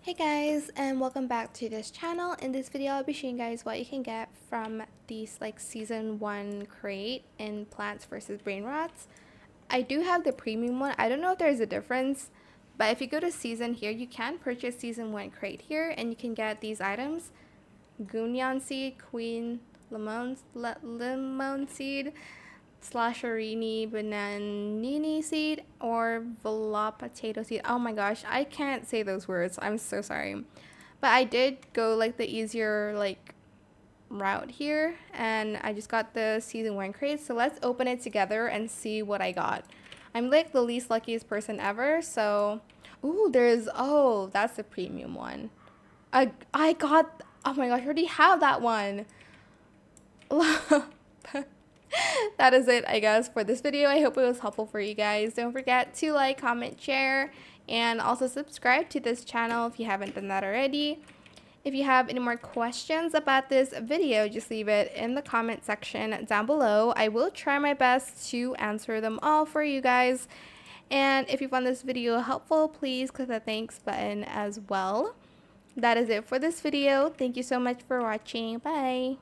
Hey guys, and welcome back to this channel. In this video I'll be showing you guys what you can get from these season 1 crate in Plants vs Brainrots. I do have the premium one. I don't know if there's a difference, but if you go to season here, you can purchase season 1 crate here and you can get these items: Gunyan seed, Queen lemon seed, Slasherini bananini seed, or Vala potato seed. Oh my gosh, I can't say those words. I'm so sorry. But I did go the easier route here, and I just got the season 1 crate. So let's open it together and see what I got. I'm the least luckiest person ever, so that's the premium one. I got, oh my gosh, I already have that one. That is it, I guess, for this video. I hope it was helpful for you guys. Don't forget to like, comment, share, and also subscribe to this channel if you haven't done that already. If you have any more questions about this video, just leave it in the comment section down below. I will try my best to answer them all for you guys. And if you found this video helpful, please click the thanks button as well. That is it for this video. Thank you so much for watching. Bye.